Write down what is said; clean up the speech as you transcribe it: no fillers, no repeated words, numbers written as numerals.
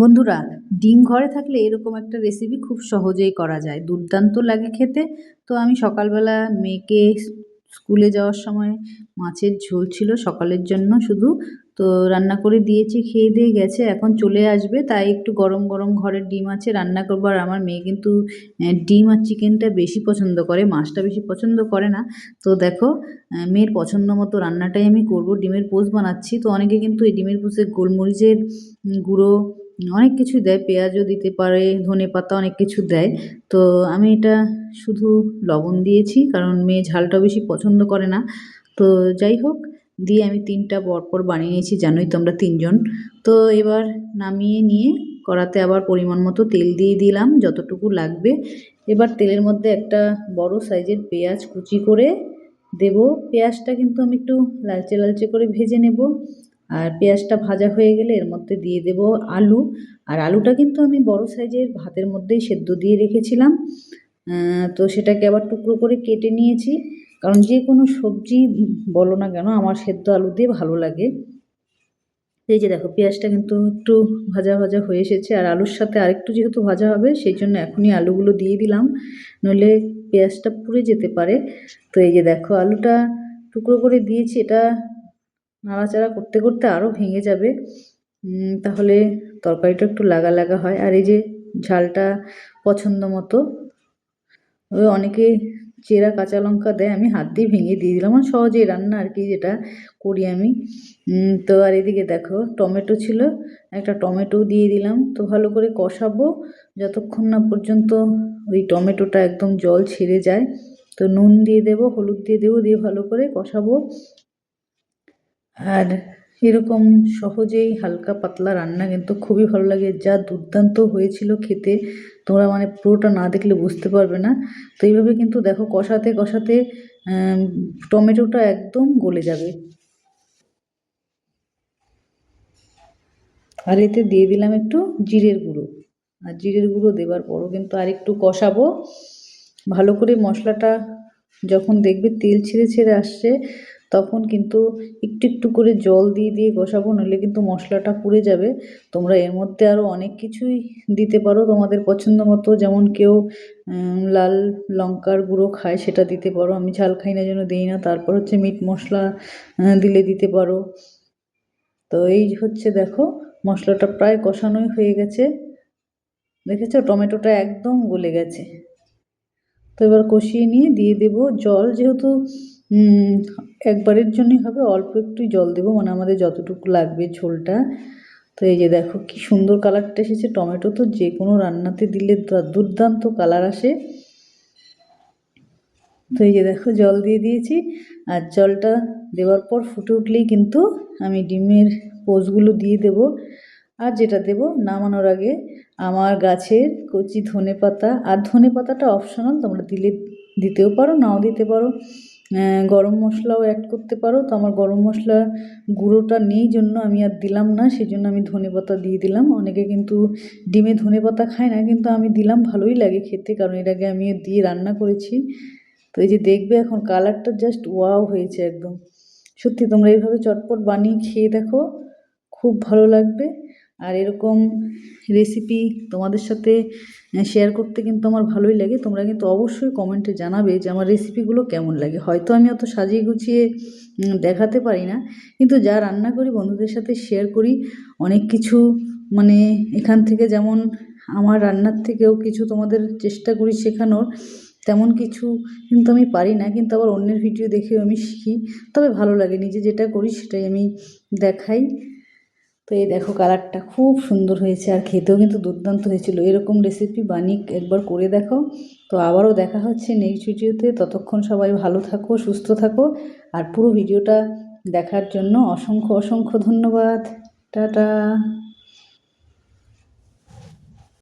বন্ধুরা, ডিম ঘরে থাকলে এরকম একটা রেসিপি খুব সহজেই করা যায়, দুর্দান্ত লাগে খেতে। তো আমি সকালবেলা মেয়েকে স্কুলে যাওয়ার সময় মাছের ঝোল ছিল সকালের জন্য শুধু, তো রান্না করে দিয়েছি, খেয়ে দিয়ে গেছে, এখন চলে আসবে, তাই একটু গরম গরম ঘরের ডিম আছে রান্না করবো। আর আমার মেয়ে কিন্তু ডিম আর চিকেনটা বেশি পছন্দ করে, মাছটা বেশি পছন্দ করে না। তো দেখো, মেয়ের পছন্দ মতো রান্নাটাই আমি করব। ডিমের পোস্ট বানাচ্ছি। তো অনেকে কিন্তু এই ডিমের পোস্টে গোলমরিচের গুঁড়ো অনেক কিছু দেয়, পেঁয়াজও দিতে পারে, ধনেপাতা অনেক কিছু দেয়। তো আমি এটা শুধু লবণ দিয়েছি, কারণ মেয়ে ঝালটা বেশি পছন্দ করে না। তো যাই হোক, দিয়ে আমি 3টা পরপর বানিয়ে নিয়েছি, জানোই তো আমরা 3জন। তো এবার নামিয়ে নিয়ে কড়াতে আবার পরিমাণ মতো তেল দিয়ে দিলাম, যতটুকু লাগবে। এবার তেলের মধ্যে একটা বড় সাইজের পেঁয়াজ কুচি করে দেব। পেঁয়াজটা কিন্তু আমি একটু লালচে লালচে করে ভেজে নেব। আর পেঁয়াজটা ভাজা হয়ে গেলে এর মধ্যে দিয়ে দেব আলু। আর আলুটা কিন্তু আমি বড় সাইজের ভাতের মধ্যেই সেদ্ধ দিয়ে রেখেছিলাম। তো সেটাকে আবার টুকরো করে কেটে নিয়েছি, কারণ যে কোনো সবজি বলো না কেন আমার সেদ্ধ আলু দিয়ে ভালো লাগে। এই যে দেখো, পেঁয়াজটা কিন্তু একটু ভাজা ভাজা হয়ে এসেছে, আর আলুর সাথে আরেকটু যেহেতু ভাজা হবে সেই জন্য এখনই আলুগুলো দিয়ে দিলাম, নইলে পেঁয়াজটা পুড়ে যেতে পারে। তো এই যে দেখো, আলুটা টুকরো করে দিয়েছি, এটা নাড়াচাড়া করতে করতে আরও ভেঙে যাবে, তাহলে তরকারিটা একটু লাগা লাগা হয়। আর এই যে ঝালটা পছন্দ মতো, ওই অনেকে চেরা কাঁচা লঙ্কা দেয়, আমি হাত দিয়ে ভেঙে দিয়ে দিলাম, আমার সহজেই রান্না আর কি, যেটা করি আমি। তো আর এদিকে দেখো, টমেটো ছিল, একটা টমেটো দিয়ে দিলাম। তো ভালো করে কষাবো যতক্ষণ না পর্যন্ত ওই টমেটোটা একদম জল ছেড়ে যায়। তো নুন দিয়ে দেবো, হলুদ দিয়ে দেবো, দিয়ে ভালো করে কষাবো। আর এরকম সহজেই হালকা পাতলা রান্না কিন্তু খুবই ভালো লাগে, যা দুর্দান্ত হয়েছিল খেতে, তোমরা মানে পুরোটা না দেখলে বুঝতে পারবে না। তো এইভাবে কিন্তু দেখো, কষাতে কষাতে টমেটোটা একদম গলে যাবে। আর এতে দিয়ে দিলাম একটু জিরের গুঁড়ো। আর জিরের গুঁড়ো দেওয়ার পরও কিন্তু আর একটু কষাবো ভালো করে। মশলাটা যখন দেখবে তেল ছেড়ে ছেড়ে আসছে, তখন কিন্তু একটু একটু করে জল দিয়ে দিয়ে কষাবো, নইলে কিন্তু মশলাটা পুড়ে যাবে। তোমরা এর মধ্যে আরও অনেক কিছুই দিতে পারো তোমাদের পছন্দ মতো, যেমন কেউ লাল লঙ্কার গুঁড়ো খায়, সেটা দিতে পারো, আমি ঝাল খাই না জন্য দিই না। তারপর হচ্ছে মিট মশলা দিলে দিতে পারো। তো এই হচ্ছে দেখো, মশলাটা প্রায় কষানোই হয়ে গেছে, দেখেছো টমেটোটা একদম গলে গেছে। তো এবার কষিয়ে নিয়ে দিয়ে দেব জল, যেহেতু একবারের জন্যই হবে, অল্প একটু জল দেবো, মানে আমাদের যতটুকু লাগবে ঝোলটা। তো এই যে দেখো কি সুন্দর কালারটা এসেছে, টমেটো তো যে কোনো রান্নাতে দিলে দুর্দান্ত কালার আসে। তো এই যে দেখো, জল দিয়ে দিয়েছি, আর জলটা দেওয়ার পর ফুটে উঠলেই কিন্তু আমি ডিমের পোস্টগুলো দিয়ে দেব। আর যেটা দেব নামানোর আগে, আমার গাছের কচি ধনেপাতা, আর ধনেপাতাটা অপশনাল, তোমরা দিলে দিতেও পারো, নাও দিতে পারো। গরম মশলাও অ্যাড করতে পারো। তো আমার গরম মশলা গুঁড়োটা নেই জন্য আমি আর দিলাম না, সেই জন্য আমি ধনেপাতা দিয়ে দিলাম। অনেকে কিন্তু ডিমে ধনেপাতা খায় না, কিন্তু আমি দিলাম, ভালোই লাগে খেতে, কারণ এর আগে আমি দিয়ে রান্না করেছি। তো এই যে দেখবে এখন কালারটা জাস্ট ওয়াও হয়েছে একদম। সত্যি তোমরা এইভাবে চটপট বানিয়ে খেয়ে দেখো, খুব ভালো লাগবে। আর এরকম রেসিপি তোমাদের সাথে শেয়ার করতে কিন্তু আমার ভালোই লাগে। তোমরা কিন্তু অবশ্যই কমেন্টে জানাবে যে আমার রেসিপিগুলো কেমন লাগে। হয়তো আমি অত সাজিয়ে গুছিয়ে দেখাতে পারি না, কিন্তু যা রান্না করি বন্ধুদের সাথে শেয়ার করি অনেক কিছু, মানে এখান থেকে যেমন আমার রান্নার থেকেও কিছু তোমাদের চেষ্টা করি শেখানোর, তেমন কিছু কিন্তু আমি পারি না, কিন্তু আবার অন্যের ভিডিও দেখেও আমি শিখি। তবে ভালো লাগে, নিজে যেটা করি সেটাই আমি দেখাই। তো এই দেখো, কালারটা খুব সুন্দর হয়েছে, আর খেতেও কিন্তু দুর্দান্ত হয়েছিল। এরকম রেসিপি বানিয়ে একবার করে দেখো। তো আবারও দেখা হচ্ছে নেক্সট ভিডিওতে, ততক্ষণ সবাই ভালো থাকো, সুস্থ থাকো। আর পুরো ভিডিওটা দেখার জন্য অসংখ্য অসংখ্য ধন্যবাদ। টাটা।